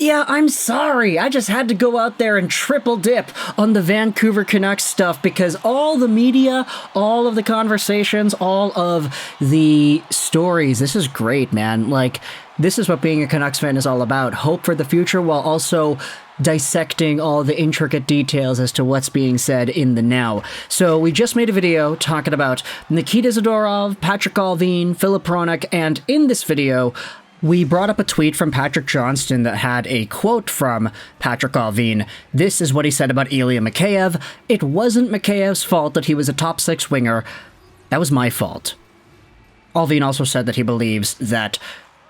Yeah, I'm sorry. I just had to go out there and triple dip on the Vancouver Canucks stuff because all the media, all of the conversations, all of the stories, this is great, man. Like, this is what being a Canucks fan is all about. Hope for the future while also dissecting all the intricate details as to what's being said in the now. So we just made a video talking about Nikita Zadorov, Patrick Allvin, Filip Hronek, and in this video, we brought up a tweet from Patrick Johnston that had a quote from Patrick Allvin. This is what he said about Ilya Mikheyev. It wasn't Mikheyev's fault that he was a top six winger. That was my fault. Allvin also said that he believes that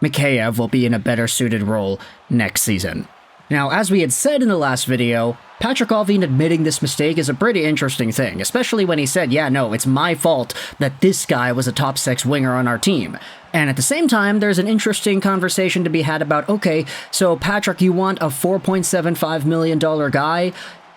Mikheyev will be in a better suited role next season. Now, as we had said in the last video, Patrick Allvin admitting this mistake is a pretty interesting thing, especially when he said, yeah, no, it's my fault that this guy was a top six winger on our team. And at the same time, there's an interesting conversation to be had about, okay, so Patrick, you want a $4.75 million guy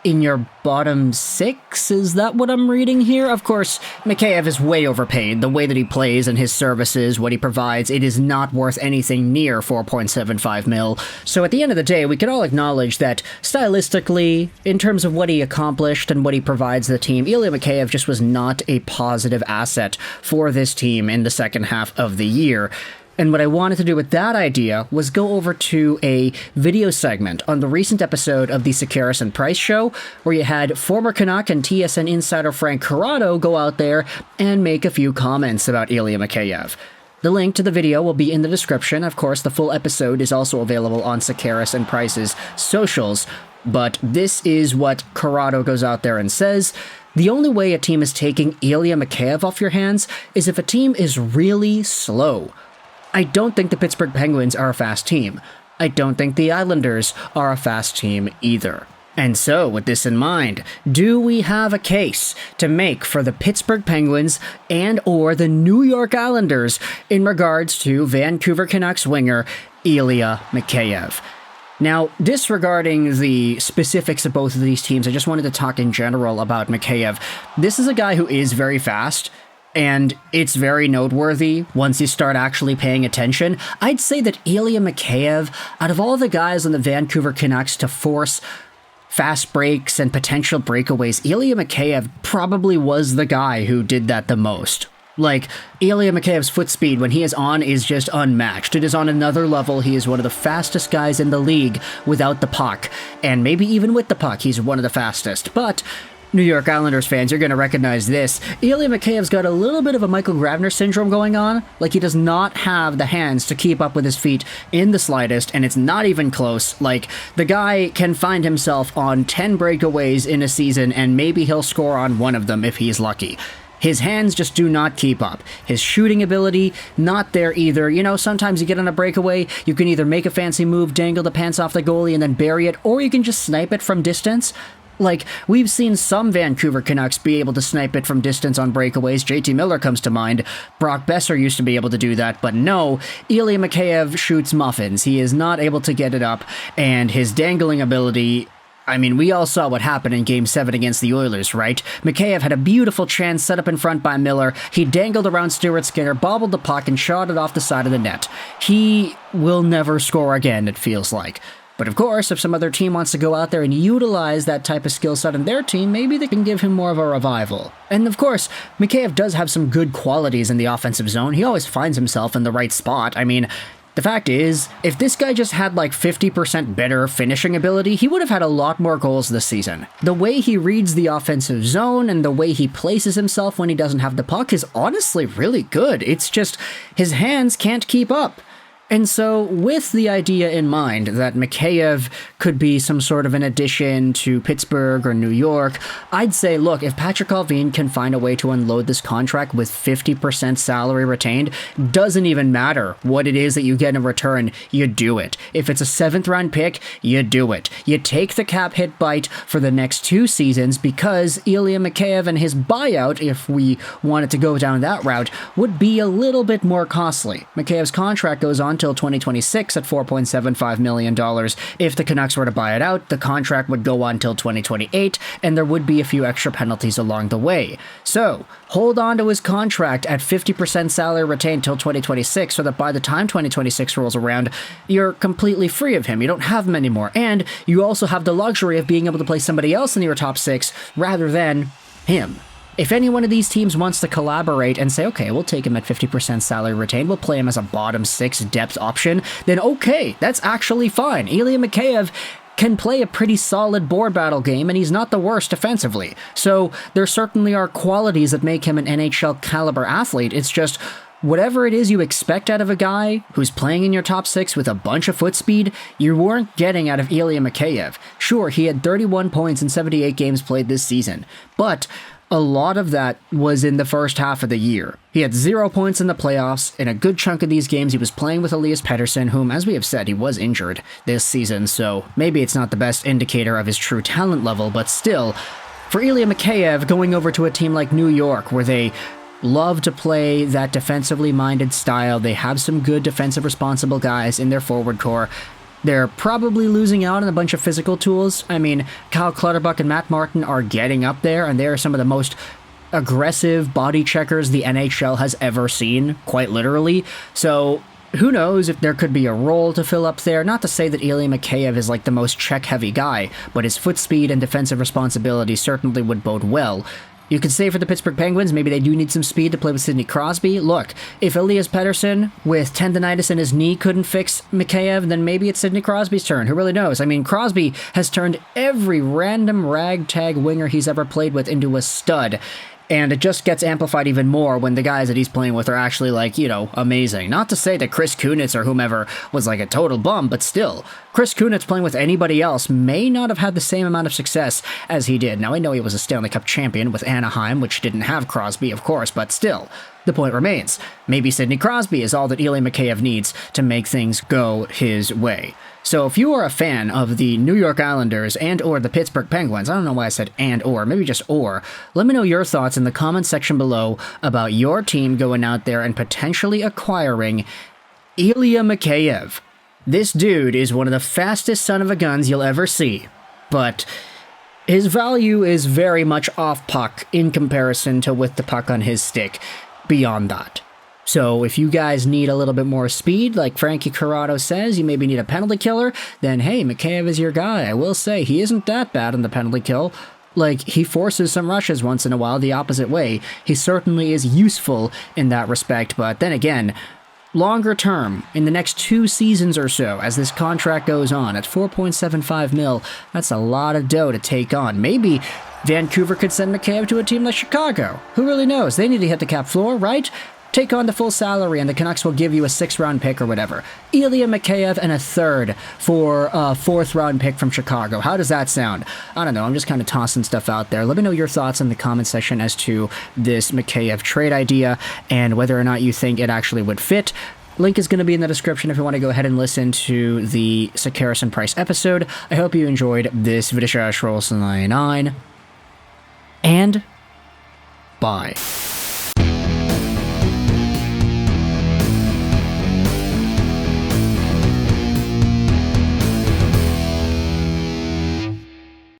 in your bottom six? Is that what I'm reading here? Of course, Mikheyev is way overpaid. The way that he plays and his services, what he provides, it is not worth anything near $4.75 mil. So at the end of the day, we can all acknowledge that stylistically, in terms of what he accomplished and what he provides the team, Ilya Mikheyev just was not a positive asset for this team in the second half of the year. And what I wanted to do with that idea was go over to a video segment on the recent episode of the Sekeres and Price show, where you had former Canuck and TSN insider Frank Corrado go out there and make a few comments about Ilya Mikheyev. The link to the video will be in the description. Of course, the full episode is also available on Sekeres and Price's socials, but this is what Corrado goes out there and says. The only way a team is taking Ilya Mikheyev off your hands is if a team is really slow. I don't think the Pittsburgh Penguins are a fast team. I don't think the Islanders are a fast team either. And so, with this in mind, do we have a case to make for the Pittsburgh Penguins and or the New York Islanders in regards to Vancouver Canucks winger Ilya Mikheyev? Now, disregarding the specifics of both of these teams, I just wanted to talk in general about Mikheyev. This is a guy who is very fast, and it's very noteworthy once you start actually paying attention. I'd say that Ilya Mikheyev, out of all the guys on the Vancouver Canucks to force fast breaks and potential breakaways, Ilya Mikheyev probably was the guy who did that the most. Like, Ilya Mikheyev's foot speed when he is on is just unmatched. It is on another level. He is one of the fastest guys in the league without the puck. And maybe even with the puck, he's one of the fastest. But New York Islanders fans, you're going to recognize this. Ilya Mikheyev's got a little bit of a Michael Grabner syndrome going on. Like, he does not have the hands to keep up with his feet in the slightest, and it's not even close. Like, the guy can find himself on 10 breakaways in a season, and maybe he'll score on one of them if he's lucky. His hands just do not keep up. His shooting ability, not there either. You know, sometimes you get on a breakaway, you can either make a fancy move, dangle the pants off the goalie, and then bury it, or you can just snipe it from distance. Like, we've seen some Vancouver Canucks be able to snipe it from distance on breakaways. JT Miller comes to mind. Brock Besser used to be able to do that, but no, Ilya Mikheyev shoots muffins. He is not able to get it up, and his dangling ability, I mean, we all saw what happened in Game 7 against the Oilers, right? Mikheyev had a beautiful chance set up in front by Miller. He dangled around Stuart Skinner, bobbled the puck, and shot it off the side of the net. He will never score again, it feels like. But of course, if some other team wants to go out there and utilize that type of skill set in their team, maybe they can give him more of a revival. And of course, Mikheyev does have some good qualities in the offensive zone. He always finds himself in the right spot. I mean, the fact is, if this guy just had like 50% better finishing ability, he would have had a lot more goals this season. The way he reads the offensive zone and the way he places himself when he doesn't have the puck is honestly really good. It's just his hands can't keep up. And so, with the idea in mind that Mikheyev could be some sort of an addition to Pittsburgh or New York, I'd say, look, if Patrick Allvin can find a way to unload this contract with 50% salary retained, doesn't even matter what it is that you get in return, you do it. If it's a 7th round pick, you do it. You take the cap hit bite for the next 2 seasons because Ilya Mikheyev and his buyout, if we wanted to go down that route, would be a little bit more costly. Mikheyev's contract goes on till 2026 at $4.75 million. If the Canucks were to buy it out, the contract would go on till 2028, and there would be a few extra penalties along the way. So, hold on to his contract at 50% salary retained till 2026 so that by the time 2026 rolls around, you're completely free of him. You don't have him anymore. And you also have the luxury of being able to play somebody else in your top six rather than him. If any one of these teams wants to collaborate and say, okay, we'll take him at 50% salary retained, we'll play him as a bottom six depth option, then okay, that's actually fine. Ilya Mikheyev can play a pretty solid board battle game, and he's not the worst defensively. So there certainly are qualities that make him an NHL caliber athlete. It's just whatever it is you expect out of a guy who's playing in your top six with a bunch of foot speed, you weren't getting out of Ilya Mikheyev. Sure, he had 31 points in 78 games played this season, but a lot of that was in the first half of the year. He had 0 points in the playoffs. In a good chunk of these games, he was playing with Elias Pettersson, whom, as we have said, he was injured this season, so maybe it's not the best indicator of his true talent level, but still, for Ilya Mikheyev going over to a team like New York, where they love to play that defensively minded style, they have some good defensive responsible guys in their forward core, they're probably losing out on a bunch of physical tools. I mean, Kyle Clutterbuck and Matt Martin are getting up there, and they are some of the most aggressive body checkers the NHL has ever seen, quite literally. So who knows if there could be a role to fill up there. Not to say that Ilya Mikheyev is like the most check-heavy guy, but his foot speed and defensive responsibility certainly would bode well. You could say for the Pittsburgh Penguins, maybe they do need some speed to play with Sidney Crosby. Look, if Elias Pettersson with tendonitis in his knee couldn't fix Mikheyev, then maybe it's Sidney Crosby's turn. Who really knows? I mean, Crosby has turned every random ragtag winger he's ever played with into a stud. And it just gets amplified even more when the guys that he's playing with are actually, like, you know, amazing. Not to say that Chris Kunitz or whomever was like a total bum, but still, Chris Kunitz playing with anybody else may not have had the same amount of success as he did. Now, I know he was a Stanley Cup champion with Anaheim, which didn't have Crosby, of course, but still, the point remains. Maybe Sidney Crosby is all that Ilya Mikheyev needs to make things go his way. So if you are a fan of the New York Islanders and or the Pittsburgh Penguins, I don't know why I said and or, maybe just or, let me know your thoughts in the comments section below about your team going out there and potentially acquiring Ilya Mikheyev. This dude is one of the fastest son of a guns you'll ever see, but his value is very much off puck in comparison to with the puck on his stick beyond that. So if you guys need a little bit more speed, like Frank Corrado says, you maybe need a penalty killer, then hey, Mikheyev is your guy. I will say, he isn't that bad on the penalty kill. Like, he forces some rushes once in a while the opposite way. He certainly is useful in that respect, but then again, longer term, in the next 2 seasons or so, as this contract goes on, at $4.75 million, that's a lot of dough to take on. Maybe Vancouver could send Mikheyev to a team like Chicago. Who really knows? They need to hit the cap floor, right? Take on the full salary, and the Canucks will give you a 6th-round pick or whatever. Ilya Mikheyev and a 3rd for a 4th-round pick from Chicago. How does that sound? I don't know. I'm just kind of tossing stuff out there. Let me know your thoughts in the comment section as to this Mikheyev trade idea and whether or not you think it actually would fit. Link is going to be in the description if you want to go ahead and listen to the Harrison Price episode. I hope you enjoyed this video. And bye.